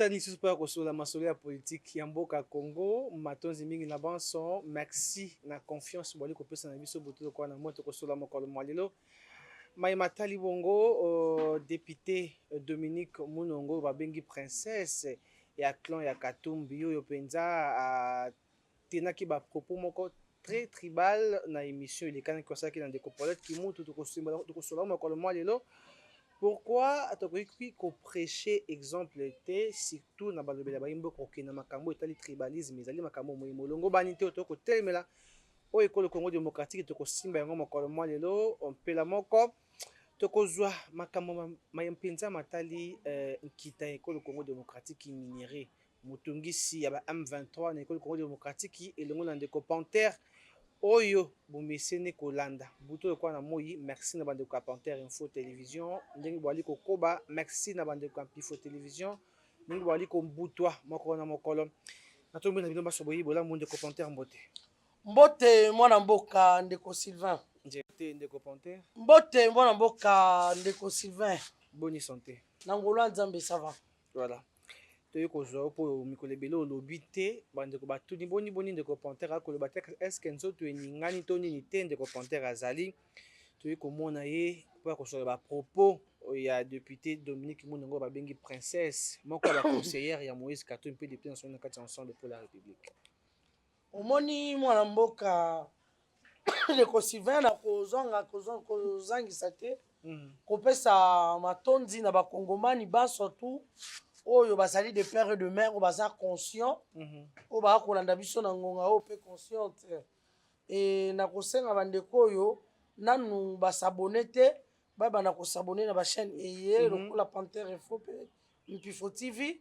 totani lisusu mpo ya kosola masolo ya politike ya mboka Congo matonzi mingi na banso merci na confiance bwali kopesa na biso boto lokola na moto kosola mokolo mwa lelo mai matali bongo député Dominique Munongo babengi princesse ya clan ya Katumbi oyo penza atenaki bapropos moko très tribal na émission elekani kosalaki na ndeko Paulette Kimutu tokosola mokolo mwa lelo. Pourquoi atokoki ko prêcher exemple te surtout na balobela bayimbo kokena makambo etali tribalisme ezali makambo moyi molongo bani te otoko telemela o ekolo Congo démocratique toko simba yango mokolo mwa lelo mpela moko tokozwa makambo mayempenza matali nkita ekolo Congo démocratique minéré mutungisi ya ba M23 na ekolo Congo démocratique elongo na ndeko Panther oyo bomesene kolanda buto kwa na moyi merci na bande ko Panther Info Télévision ndenge bwali kokoba merci na bande ko Info Télévision ndenge bwali ko mbutwa moko na mokolo na tombe na bino baso boyi bola monde ko Panther mbote mwana mboka ndeko Sylvain njete ndeko Panther mbote mwana mboka ndeko Sylvain bonne santé na ngolo nzambe ça va voilà toyo kozwa po mikolo ebele olobi te bandeko batuni boni ndeko Panther akoloba te eske nzoto eningani to nini te ndeko Panther azali toyo komona ye po ya kosola bapropos ya député Dominique Munongo babengi princesse moko ya baconseillère ya Moïse Katumbi mpe député national na kati ya ensemble pour la République. Omoni mwana mboka ndeko Sylvain na kozangisa te kopesa matondi na bakongomani baso tu oyo bazali de père et de mère baza conscient o ba kolanda biso na ngonga o pe consciente et na kosenga bandeko oyo nanu basabone te bana kosabone na ba chaîne eye lokola Panther Info Info TV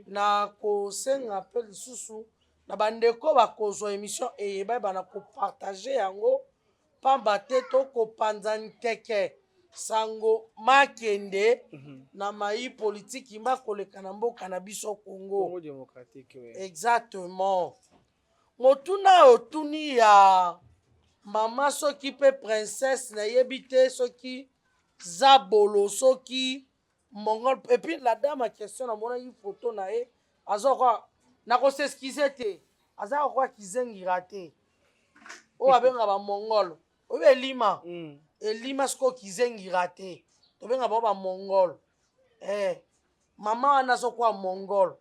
na kosenga pe lisusu na bandeko bakozwa émission eye bana ko partager yango pamba te to ko panza nteke sango makende na mai politique imba koleka na mboka na biso Congo démocratique exactement motuna otuni ya mama soki pe princesse na yebite soki zabolo soki mongol et puis la dame a question na mona une photo na e azokwa na ko s'excuser te azakwa kizengira te o abenga ba mongol o be lima elima siko kizengira te tobenga ba mongol mama wana sokwa mongol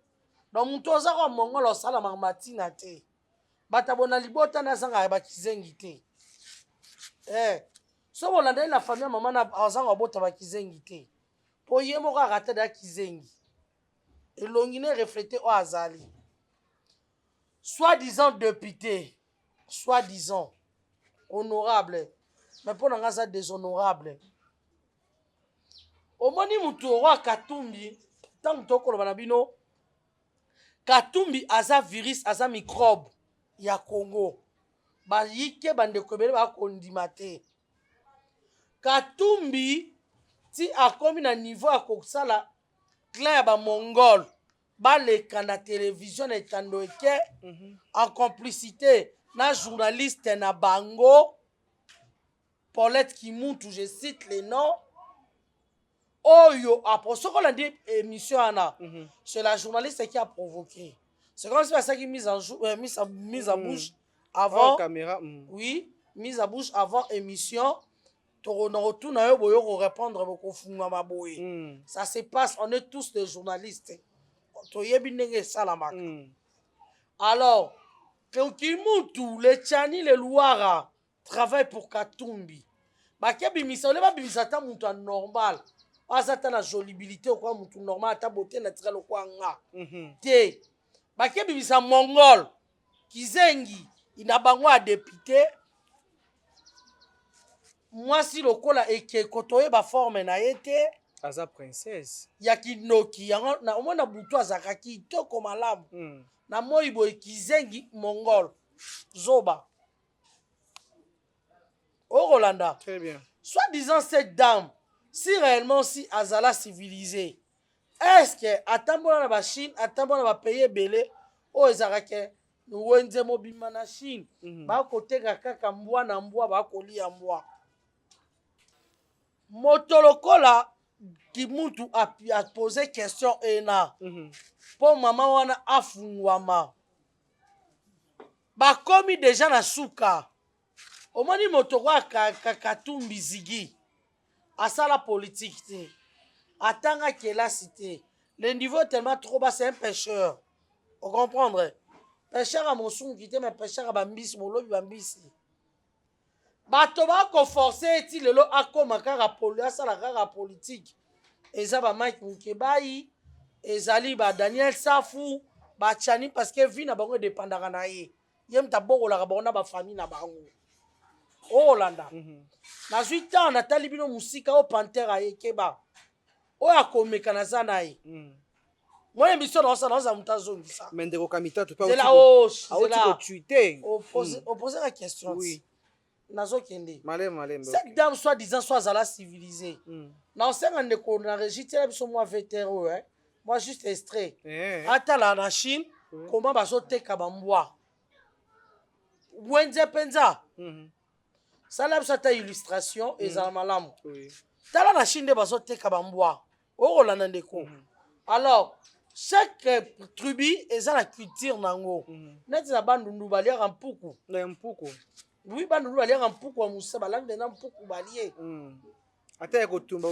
donc mutu oza kwa mongol osala matina te batabona libota na zanga ba kizengi te so bolanda na famille mama na azanga bota ba kizengi te po ye moko akata da kizengi elongi ne refléter o azali soi-disant député soi-disant honorable mais pour nga ça déshonorable omoni mutu roi Katumbi tant tokoloba na bino Katumbi aza virus aza microbe ya Congo ba yike bandeko bele ba kondima te Katumbi ti akomi na niveau ya kosala clan ya ba mongol ba leka na télévision na etando eke en complicité na journaliste na bango Paulette Kimutu, je cite les noms. Oyo, après ce qu'on a dit, émission Anna, c'est la journaliste qui a provoqué. C'est comme si c'est ça qui mise à bouche avant. Oh, caméra. Oui, mise à bouche avant émission. Retourne à eux pour répondre beaucoup fuma maboé. Ça se passe, on est tous des journalistes. Alors, Kimutu, les Tchani, les Louara travaillent pour Katumbi. Bakia bimisa ole ba bimisa ta mutu normal azata na jolibilité kwa mutu normal ta beauté naturelle kwa nga te bakia bimisa mongol kizengi inabango a député mwasi lokola eke kotoye ba forme na yete aza princesse ya kinoki yango na omona butu azaka kitoko malamu na moyibo kizengi mongol zoba au Rolanda. Très bien. Soi-disant cette dame, si réellement si Azala civilisée, est-ce que atambona na Chine, atambona ba payer belé, o ezarake wenze mobima na Chine, ba koteka kaka mbwa na mbwa ba kolia mbwa. Motolokola Kimuntu a posé question ena po mama wana afungwama bakomi déjà na suka omoni moto kwa Katumbi Zigi asala politique te atanga kelasi te le niveau est tellement trop bas, c'est un pêcheur. Vous comprendre? Pêcheur à mon son qui mais pêcheur à bambis mon lobby bambisi bato bako forcer eti lelo akoma kaka asala kaka politique eza ba Mike Mukebai ezali ba Daniel Safu ba Chani parce que vie na bango dépendaka na ye yem ta bokolaka bango na ba famille na bango Olanda na 8 ans natali bino musika o Pantera ekeba o akomeka na zana ye moi émission dans ça mutazongisa mais ndeko kamita tu pas c'est là oh c'est là tuité opposer la question oui nazo kende malem cette dame soit disant soit à la civilisée na osenga ndeko na registre la biso moi vétéran hein moi juste extrait atala na Chine comment bazoteka bambwa wenze penza ça là ça ta illustration ezala malamu tala na Chine de bazoteka bambwa okolanda ndeko alors chaque tribu eza la culture nango neti na bandundu baliaka mpuku na mpuku oui bandundu baliaka mpuku wa musa balande na mpuku balie ata ya kotumba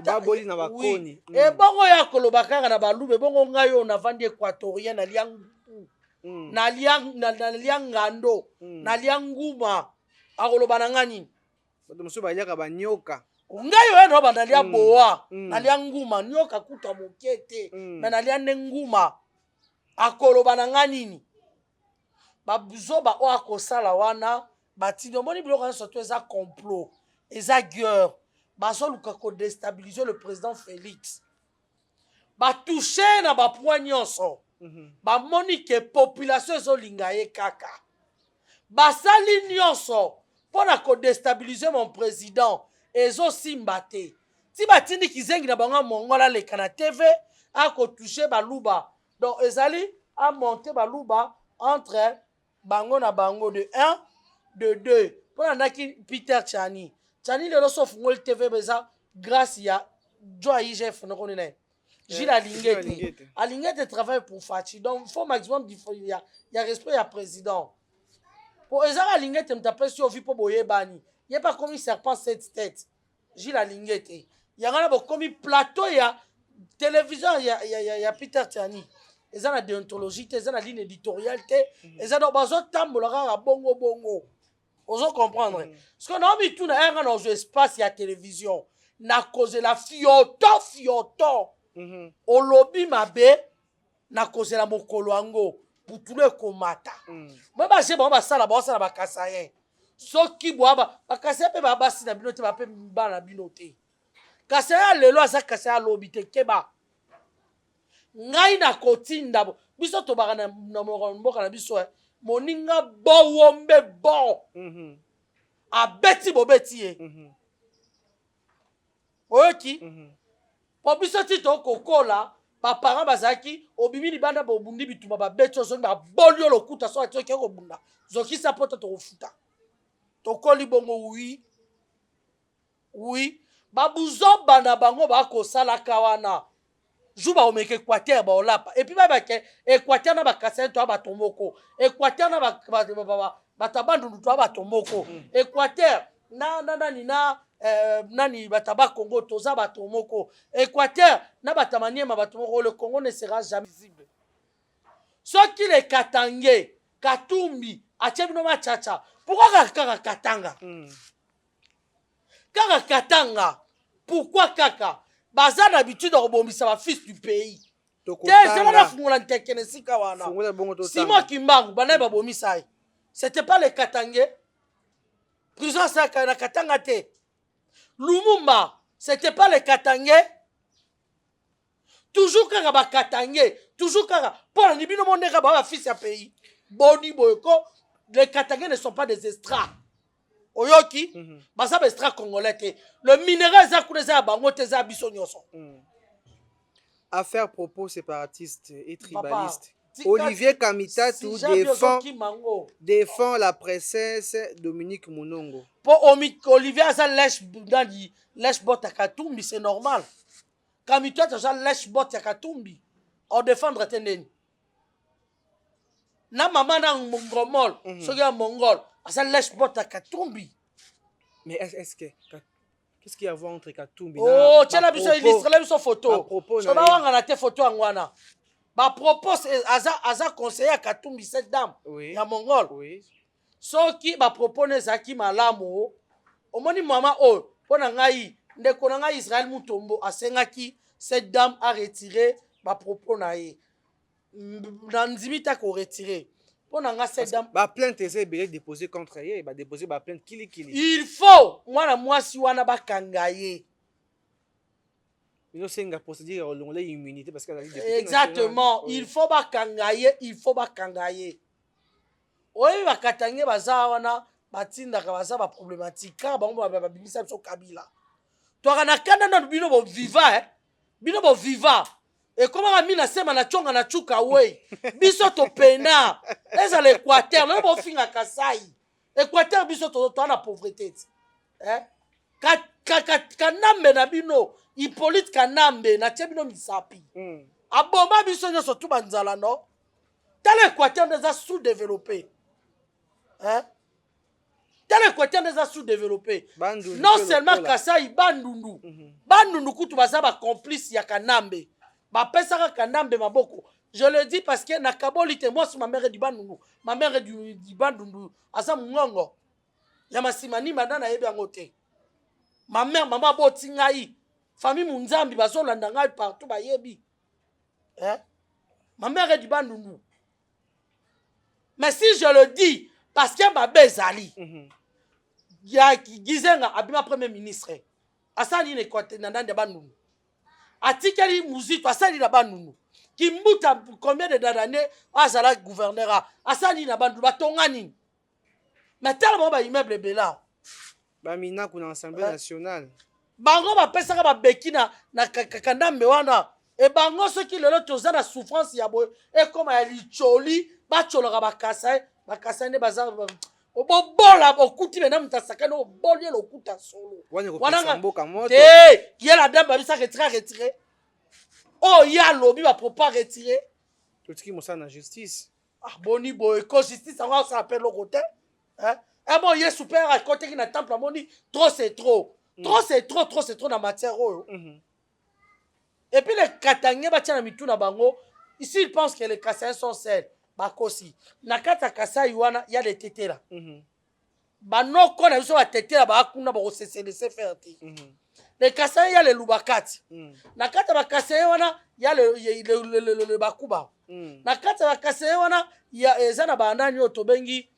baboli na bakoni ebongo ya koloba kaka na balube bongo ngai oyo navandi équatorien nalia mpuku nalia ngando nalia nguma akoloba na nga nini bato mosusu baliaka banyoka ngai oyo no banalia boa nalia nguma nyoka kuta moke te me nalia nde nguma akoloba na nga nini babuzoba oyo akosala wana batindi omoni biloko nyonso to eza complot eza guerre bazoluka kodestabilize le président Félix batouche na bapoint nyonso bamoni ke population ezolinga ye kaka basali nyonso mpo na kodestabilize mon président ezosimba te ti batindi kizengi na bango mongola aleka na tv akotouche baluba donc ezali amonte baluba entre bango na bango de 1 de 2 mpo na ndaki Peter Chani lelo so fungoli tv beza grâce ya joa igf nokoni na Gilles Alingete travaille pour Fachi donc faut maximum il y a respect ya président pour ezaka Alingete mtapesi ovi po boyebani ye pas comme serpent 7 têtes Gilles Alingete yangana bo comme plateau ya télévision ya Peter Chani eza na déontologie te eza na ligne éditoriale te eza do bazo tambola kaka bongo ozo comprendre parce que na mi tuna nga na espace ya télévision na cause la fioto olobi mabe na cause la mokolo yango putule komata moi ba je ba basala bakasa ye soki boaba bakasa pe ba basi na bino te ba pe ba na bino te kasa ya lelo asa kasa ya lobi te keba ngai na kotinda biso to baka na mboka na biso moninga bowombe bon abeti bobeti ye oyoki po biso ti tokokola baparent bazalaki obimi libanda bobundi bituma babeti ozongi baboli yo lokuta so ati oke kobunda zokisa po to tokofuta tokoli bongo oui babuzoba na bango bakosalaka wana juba omeke Équateur baolapa et puis babake Équateur na bakasa to abatomoko Équateur na batabandundu to abatomoko Équateur nani bataba Congo toza batomoko Équateur na batamaniema batomoko le Congo ne sera jamais visible soki le Katangé Katumbi achebino machacha pourquoi kaka Katanga pourquoi kaka baza d'habitude de rebondir ba fils du pays c'est la fungola ntekene sika wana Simon Kimbangu bana ba bomisa c'était pas les Katangé prison ça na Katanga te Lumumba c'était pas les Katangé toujours kaka ba Katangé toujours kaka pour ni bino mondeka ba fils ya pays boni boyko les Katangé ne sont pas des extras oyoki basa ba extra congolais te le minéral za kuneza bango te za biso nyoso affaire propos séparatistes et tribalistes. Olivier Kamitatu défend la princesse Dominique Monongo. Pour Olivier Aza lèche bota Katumbi, c'est normal. Kamito toza lèche bot ya Katumbi en défendre teneni na maman na mongomol soki ya mongol asa lèche bot ya Katumbi. Mais est-ce que qu'est-ce qu'il y a à voir entre Katumbi oh tiens la biso illustre la biso photo so ba wanga na te photo angwana ba propose aza conseiller à Katumbi cette dame ya mongol soki ba propose zaki malamu omoni mama o pona ngai ndeko na ngai Israël Mutombo asengaki cette dame a retiré ba propos na ye na ndimita ko retirer pona nga cette dame ba plainte ese belé déposé contre ye ba déposer ba plainte kili il faut mwana mwasi wana bakanga ye ino senga procédure olongole immunité parce qu'elle a dit exactement il faut bakanga ye oyi bakatange baza wana batindaka baza ba problématique car bango babimisa biso Kabila toka na kanda na bino bo viva bino bo viva et comment mina sema na chonga na chuka we biso to pena eza l'Équateur no bo finga Kasai Équateur biso to na pauvreté kanambe na bino Hippolyte Kanambe na tie bino misapi abomba biso nyoso tu banzala no tala Équateur déjà sous-développé tala Équateur déjà sous-développé non seulement Kasai bandundu kutu baza ba complice ya Kanambe bapesaka Kanambe maboko. Je le dis parce que na kabolite moi ma mère du bandundu ma mère du bandundu asa mungongo ya masimani madana yebi angote ma mère mama boti ngai famille munzambi bazolanda ngai partout ba yebi ma mère du bandundu. Mais si je le dis parce que ma bezali ya gizenga abima premier ministre asali ne kote na ndande bandundu atikeli muzito asali na bandundu kimbuta combien d'années azala gouverneur asali na bandundu batongani mais tellement ba immeuble bela ba mina kuna assemblée nationale bango ba pesaka ba bekina na Kanambe wana e bango soki lelo toza na souffrance ya boye e koma ya licholi bacholaka bakasa ne baza obobola okuti bena mutasaka no bolye lokuta solo wana mboka moto qui la dame babisa retirer oh ya lobi ba propos retirer totiki mosa na justice boni boy ko justice on ça appelle le côté et bon ye super à côté qui na temple amoni trop c'est trop c'est trop na matière oyo et puis les Katangais ba tia na mitu na bango ici ils pensent que les Kasaïens sont seuls bakosi na kata Kasai wana ya les tetela banoko na biso ba tetela ba kuna ba se laisser faire ti les Kasai ya les lubakati na kata ba Kasai wana ya le bakuba na kata ba Kasai wana ya ezana ba ndani otobengi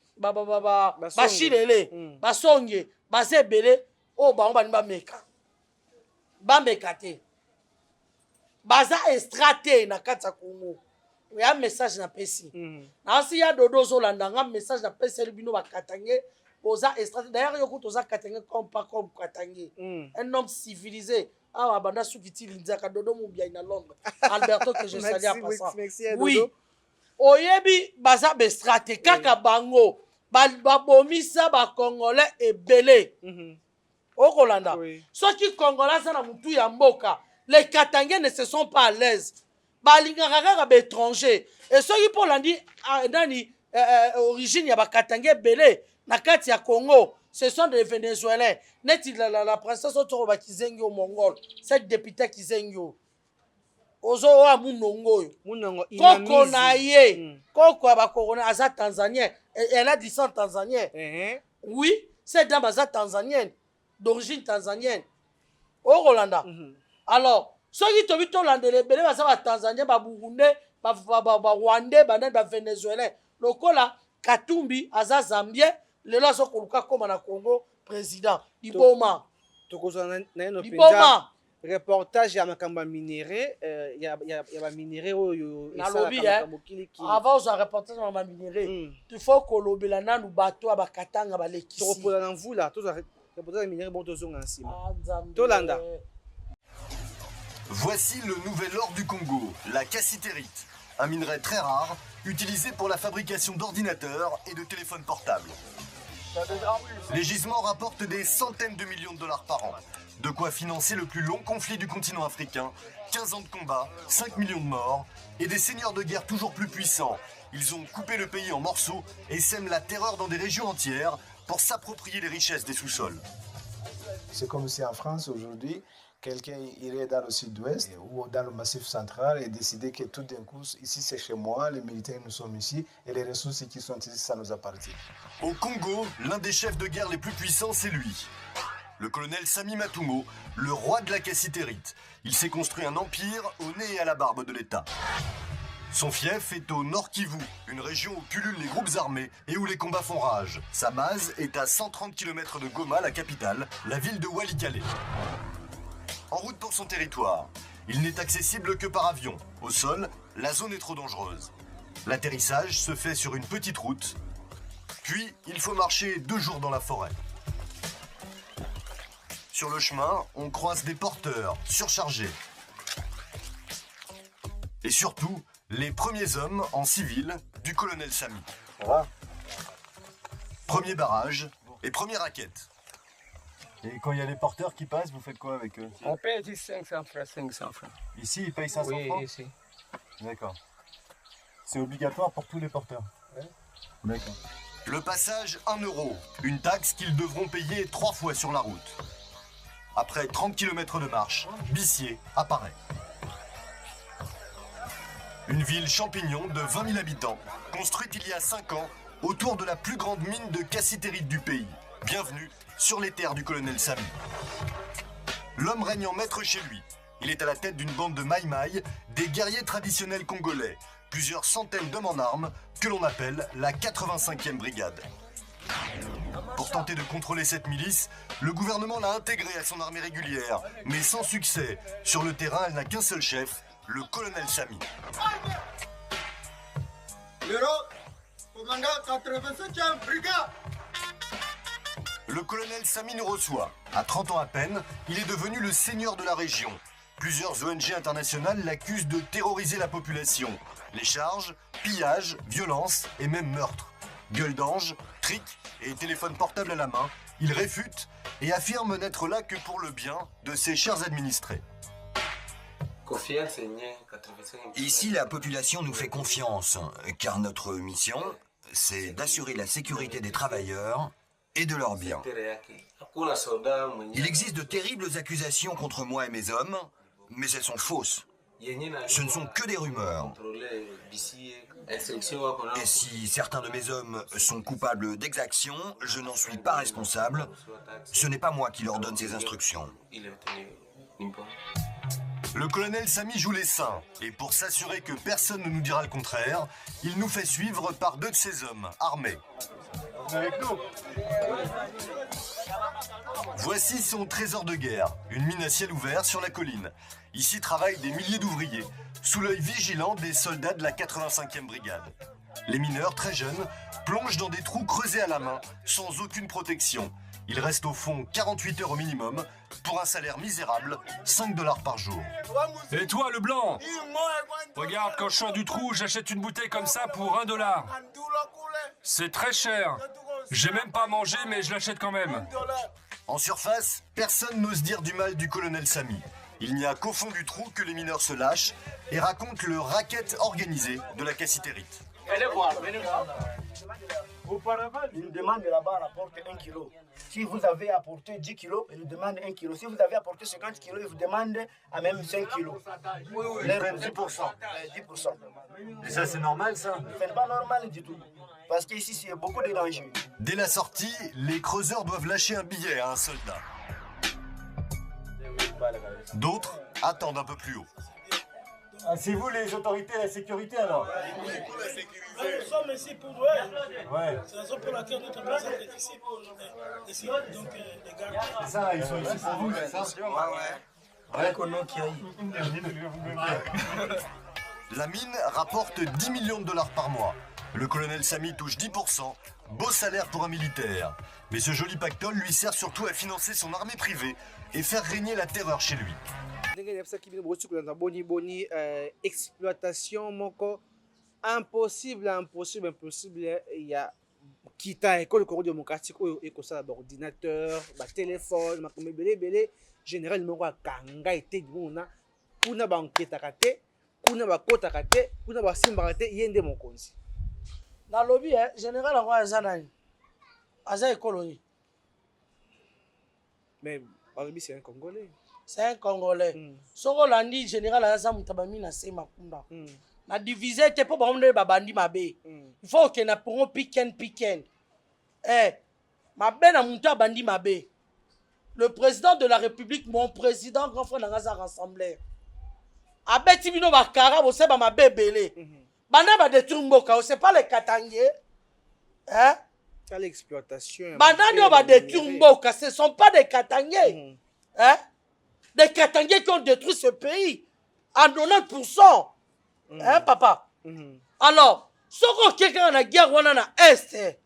bashilele basonge bazebele o bango bani ba meka te baza estrate na kata Congo. Il y a un message na pesi. Na si ya dodo zolanda nga message na pesi bino ba Katange poza estrate. D'ailleurs yoko toza Katange comme pas comme Katange. Un homme civilisé. Ah banda sukiti linzaka dodo mubia ina Londres. Alberto que je salue à passant. Oui. Oyebi baza bestrate kaka bango. Ba bomisa ba Congolais ebele. Okolanda. Soki Congolais na mutu ya mboka. Les Katangais ne se sont pas à l'aise. Balingaka ba étranger et soki pour landi nani origine ya ba Katangais belé na kati ya Congo ce sont des Vénézuéliens neti la princesse otoro ba kizengi au Mongol cette députée kizengi ozo wa munongo koko na ye koko ba corona aza tanzanien elle a dit ça tanzanien oui cette dame aza tanzanienne d'origine tanzanienne au Rolanda alors soki tobi tolandele bele baza ba Tanzania ba Burundais ba Rwandais ba Vénézuéliens lokola Katumbi aza Zambien lelo azokoluka koma na Congo président liboma tokozana na penza reportage ya makamba minéré ya ba minéré oyo esala avant aux reportage ya ba minéré il faut kolobela nanu bato abakatanga balekisi tokopola na mvula toza reportage ya minéré bon tozonga nsima tolanda. Voici le nouvel or du Congo, la cassitérite, un minerai très rare, utilisé pour la fabrication d'ordinateurs et de téléphones portables. Les gisements rapportent des centaines de millions de dollars par an. De quoi financer le plus long conflit du continent africain, 15 ans de combat, 5 millions de morts et des seigneurs de guerre toujours plus puissants. Ils ont coupé le pays en morceaux et sèment la terreur dans des régions entières pour s'approprier les richesses des sous-sols. C'est comme si en France aujourd'hui, quelqu'un irait dans le sud-ouest ou dans le massif central et décider que tout d'un coup, ici c'est chez moi, les militaires nous sommes ici et les ressources qui sont ici, ça nous appartient. Au Congo, l'un des chefs de guerre les plus puissants, c'est lui. Le colonel Sami Matumo, le roi de la cassitérite. Il s'est construit un empire au nez et à la barbe de l'État. Son fief est au Nord Kivu, une région où pullulent les groupes armés et où les combats font rage. Sa base est à 130 km de Goma, la capitale, la ville de Walikale. En route pour son territoire, il n'est accessible que par avion. Au sol, la zone est trop dangereuse. L'atterrissage se fait sur une petite route, puis il faut marcher 2 jours dans la forêt. Sur le chemin, on croise des porteurs surchargés. Et surtout, les premiers hommes en civil du colonel Sami. Premier barrage et première raquette. Et quand il y a les porteurs qui passent, vous faites quoi avec eux? On paye 500 francs, 500 francs. Ici, ils payent 500 Oui, francs? ici. D'accord. C'est obligatoire pour tous les porteurs? D'accord. Le passage 1 euro, une taxe qu'ils devront payer 3 fois sur la route. Après 30 km de marche, Bissier apparaît. Une ville champignon de 20 000 habitants, construite il y a 5 ans autour de la plus grande mine de cassitérite du pays. Bienvenue sur les terres du colonel Sami. L'homme règne en maître chez lui. Il est à la tête d'une bande de Maï-Maï, des guerriers traditionnels congolais. Plusieurs centaines d'hommes en armes que l'on appelle la 85e brigade. Pour tenter de contrôler cette milice, le gouvernement l'a intégrée à son armée régulière, mais sans succès. Sur le terrain, elle n'a qu'un seul chef, le colonel Sami. Commandant 85e brigade. Le colonel Sami nous reçoit. À 30 ans à peine, il est devenu le seigneur de la région. Plusieurs ONG internationales l'accusent de terroriser la population. Les charges, pillages, violences et même meurtres. Gueule d'ange, trick et téléphone portable à la main, il réfute et affirme n'être là que pour le bien de ses chers administrés. Ici, la population nous fait confiance, car notre mission, c'est d'assurer la sécurité des travailleurs et de leurs biens. Il existe de terribles accusations contre moi et mes hommes, mais elles sont fausses. Ce ne sont que des rumeurs. Et si certains de mes hommes sont coupables d'exactions, je n'en suis pas responsable. Ce n'est pas moi qui leur donne ces instructions. Le colonel Sami joue les saints, et pour s'assurer que personne ne nous dira le contraire, il nous fait suivre par 2 de ses hommes, armés. Avec nous. Voici son trésor de guerre, une mine à ciel ouvert sur la colline. Ici travaillent des milliers d'ouvriers, sous l'œil vigilant des soldats de la 85e brigade. Les mineurs, très jeunes, plongent dans des trous creusés à la main, sans aucune protection. Ils restent au fond 48 heures au minimum, pour un salaire misérable, 5 $ par jour. Et toi, le blanc? Regarde, quand je sors du trou, j'achète une bouteille comme ça pour 1 $. C'est très cher. J'ai même pas mangé, mais je l'achète quand même. En surface, personne n'ose dire du mal du colonel Sami. Il n'y a qu'au fond du trou que les mineurs se lâchent et racontent le racket organisé de la cassitérite. Auparavant, il nous demande là-bas rapporte 1 kg. Si vous avez apporté 10 kg, il nous demande 1 kg. Si vous avez apporté 50 kg, il vous demande à même 5 kg. Même 10%. 10%. Et ça, c'est normal, ça? C'est pas normal du tout. Parce qu'ici, il y a beaucoup de dangers. Dès la sortie, les creuseurs doivent lâcher un billet à un soldat. D'autres attendent un peu plus haut. Ah, c'est vous les autorités de la sécurité, alors? Nous sommes ici pour eux. Ouais. C'est la raison pour laquelle notre présence est ici pour essayer donc de garder. C'est ça, ils sont ici pour vous, c'est ça? La mine rapporte 10 millions de dollars par mois. Le colonel Sami touche 10%, beau salaire pour un militaire. Mais ce joli pactole lui sert surtout à financer son armée privée et faire régner la terreur chez lui. Exploitation moko impossible, il y a kita école Congo démocratique oyo ekosala ba ordinateur ba téléphone makambo ebele général moko akanga ete bona kuna banketaka te kuna bakotaka te kuna basimbaka te ye nde mokonzi nalobi général yango aza nani aza ekolo nini mais balobi c'est un congolais c'est un congolais soko olandi général aza moto abami na se makunda na divise te mpo bango nde babandi mabe il faut okenda pongo piken mabe na moto abandi mabe le président de la république mon président grand frère nanga aza rassembleur abeti bino bakara boseba mabe ebele banda badétruire mboka c'est pas les katangé l'exploitation banda ndio badétruire mboka ce sont pas des katangé des katangé qui ont détruit ce pays à 90%. Papa? Alors, soko quelqu'un na guerre wana na est,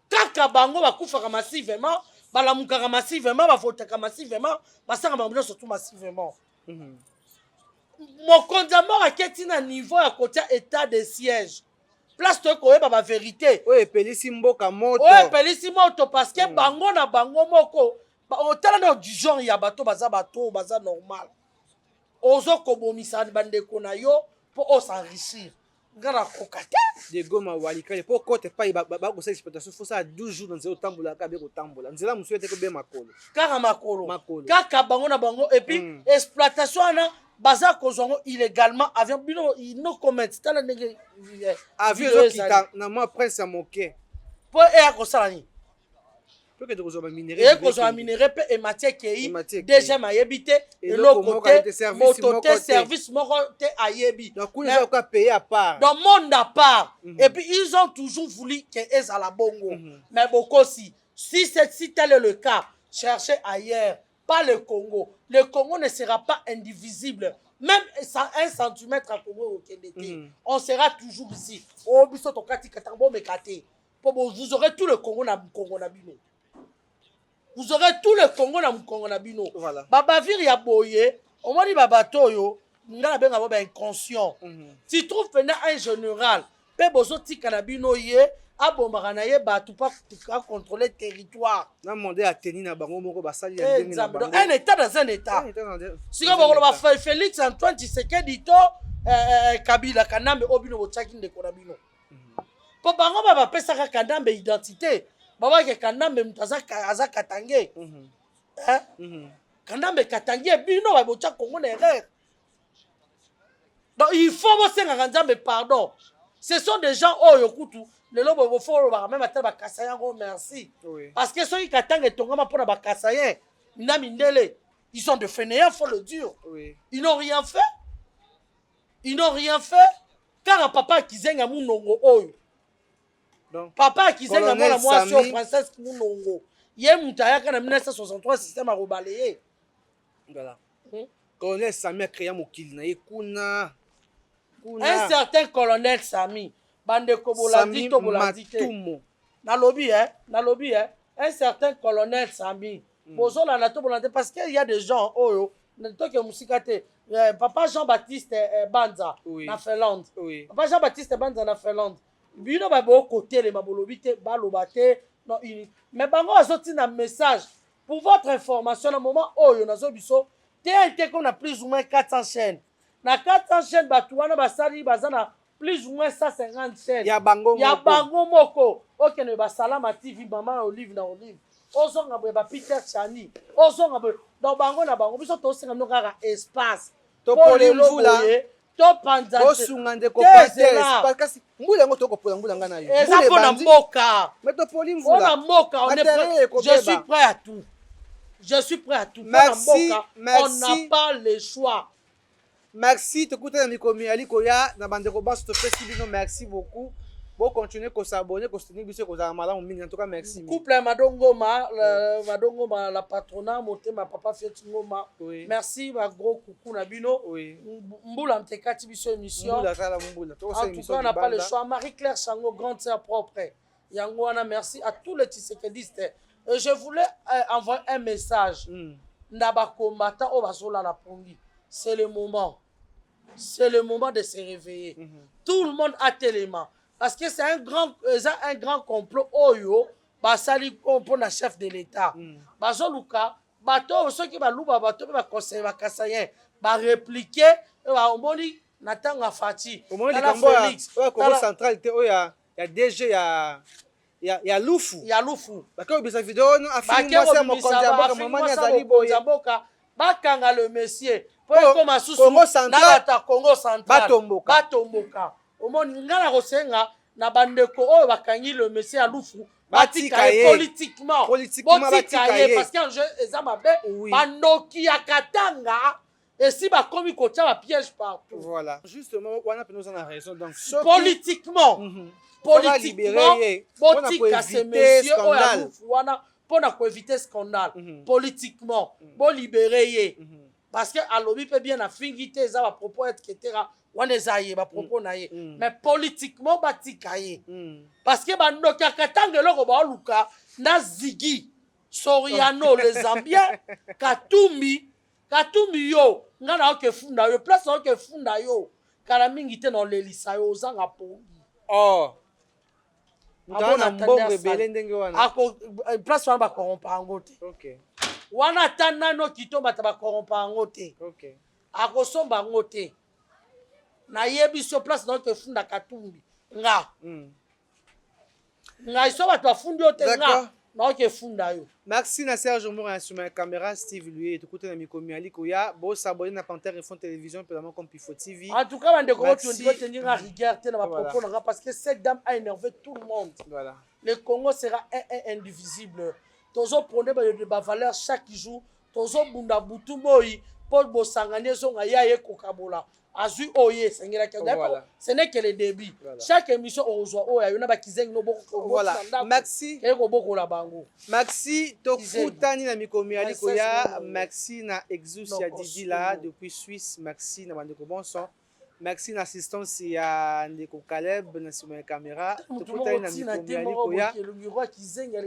kaka bango bakufaka massivement, balamukaka massivement, bafotaka massivement, basaka bango surtout massivement. Mokonzi mort aketi na niveau ya côté état de siège. Place to koyeba ba vérité. Oye pelisi mboka moto. Oye pelisi moto parce que bango na bango moko otala na du genre ya bato baza normal. Ozo kobomisa bandeko na yo pour s'enrichir. Ngara kokate de goma walikale pour côté pa ba ko exploitation faut ça 12 jours dans zéro tambola ka be ko tambola nzela musu ete ko be makolo kaka makolo kaka bango na bango et puis exploitation na baza kozongo illégalement avion bino no comment tala ndenge avion kita na moi prince moke pour e ko sala ni peut que de kozoma minerai et kozoma minerai pe et matière kei deuxième ayebité et l'autre côté mototé service moko te ayebi donc on a quoi payer à part dans monde à part et puis ils ont toujours voulu que eza la bongo mais beaucoup si tel est le cas cherchez ailleurs pas le Congo ne sera pas indivisible même un centimètre à Congo on sera toujours ici oh biso tokati katambo mekate vous aurez tout le Congo na bino. Vous aurez tout le Congo na Congo na bino. Voilà. Babavir ya boye, on m'a dit babato yo, ngala benga ba inconscient. Tu trouves pendant un général, pe bozo tika na bino ye, abombaka na ye batu pa contrôler territoire. Na mandé à tenir na bango moko basali ya ndenge na bango. Un état dans un état. Si ko ba Félix Antoine Tshisekedi to Kabila Kanambe obino bochaki ndeko na bino. Po bango ba pesaka Kanambe identité. Baba ke Kanambe mutaza aza katange. Kanambe katange bino ba bocha Congo na erreur. Donc il faut bosser Nzambe pardon. Ce sont des gens oyokutu le lobo bo fo ba même atel ba kasayen go merci. Parce que ceux qui katange tongama pour ba kasayen na mindele ils sont de fainéants faut le dire. Ils n'ont rien fait. Car papa kizenga munongo oyo. Donc, papa qui s'est moi sur princesse Mounongo. Hier Moutayaka en 1963 système a rebalayé. Voilà. Colonel Sami a créé Mokili na kuna. Un certain colonel Sami bande kobolandi to bolandi te. Na lobby un certain colonel Sami. Bozola na to bolandi parce qu'il y a des gens oyo na to ke musikate papa Jean-Baptiste Banza na Finlande. Papa Jean-Baptiste Banza na Finlande. Bino ba bo côté les mabolobité balobate non ini mais bango azoti na message pour votre information au moment oyo nazo biso TNT qu'on a plus ou moins 400 chaînes na 400 chaînes batuana basali bazana plus ou moins 150 chaînes ya bango moko OK ne ba Salama TV Maman Olive na Olive ozonga ba Peter Chani ozonga dans bango na bango biso to singa no kaka espace to polemvula to panza bosungande ko pater parce que mbula ngo to ko pola mbula ngana yo eza pona mboka mais to polimvula pona mboka on est prêt je suis prêt à tout merci on n'a pas le choix merci tokuta na mikomi aliko ya na bande ko baso to festival merci beaucoup bon continuer ko s'abonner ko soutenir biso ko za malamu mingi en tout cas merci couple Madongoma la patronat motema papa Fiat Ngoma merci ma gros coucou na bino mbula mtekati biso émission mbula kala mbula to en tout cas on n'a pas le choix Marie-Claire Chango grande sœur propre yango wana merci à tous les Tshisekidistes et je voulais envoyer un message ndaba combattant au bazola la pongi c'est le moment de se réveiller tout le monde a tellement parce que c'est un grand complot oyo basali pour na chef de l'état bazoluka bato soki baluba bato pe baconseil bakasayen barépliquer omoni na ntango ya Fati tala Félix oyo Congo central te oyo ya DG ya lufu bakobisa video no afili mwasi ya mokonzi ya mboka mamani azali boye bakanga le monsieur po ekoma susu nalata Congo central batomboka omoni nga na kosenga na bandeko oyo bakangi le monsieur ya lufu batika ye politiquement botika ye parce que enjeu eza mabe bandoki ya katanga esi bakomi kotia bapiège partout voilà justement wana pe nous en a raison donc politiquement botika ce monsieur oyo ya lufu wana mpona koéviter scandale politiquement bolibere ye parce que alobi mpe bien afingi te eza bapropos etiketera wana eza ye bapropos na ye mais politiquement batika ye parce que bandoki ya katanga eloko baoluka na zigi soriano le zambien katumbi yo nga na oke funda yo place na oke funda yo kala mingi te na olelisa yo ozanga pongi na mbongo ebele ndenge wana place wana bakorompa yango te wana ata nano kito bato bakorompa yango te akosomba yango te nayebi so place na oke funda katumbi nga iso bato bafundi yo te nga na oke funda yo. Merci na Serge Moura sur ma caméra Steve lui et écoutez na mikomi aliko ya bo s'abonner na Panthère Info Télévision pédalement comme Pifo TV. En tout cas bande ko tu dois tenir à rigueur te na propos na parce que cette dame a énervé tout le monde. Voilà. Le Congo sera indivisible. Tozo prendre ba valeur chaque jour. Tozo bunda butu moyi Paul Bosangane zonga ya ye kokabola. Azu oye sengera ke d'accord. Ce n'est que le début. Chaque émission on reçoit oya yona ba kizeng no boko. Voilà. Maxi. Eko boko la bango. Maxi tokutani na mikomi aliko ya Maxi na Exus ya Didi là depuis Suisse. Maxi na bandeko bonson. Maxi na assistance ya ndeko Caleb na sima caméra. Tokutani na mikomi aliko ya.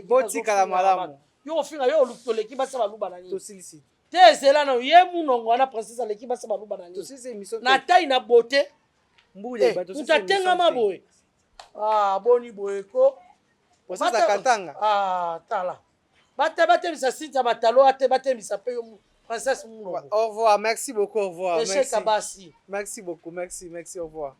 Boti kala malamu. Yo finga yo leki basa baluba na ni. Tosilisi. Tezela na ye munongo wana princesse aleki basa baluba na ni. Na taille na beauté. Mbule bato sisi. Utatenga maboye. Boni boyeko. Posasa katanga. Tala. Bate bisa sita batalo ate bate bisa pe yo princesse munongo. Au revoir, merci beaucoup, au revoir. Merci. Merci beaucoup, merci, au revoir.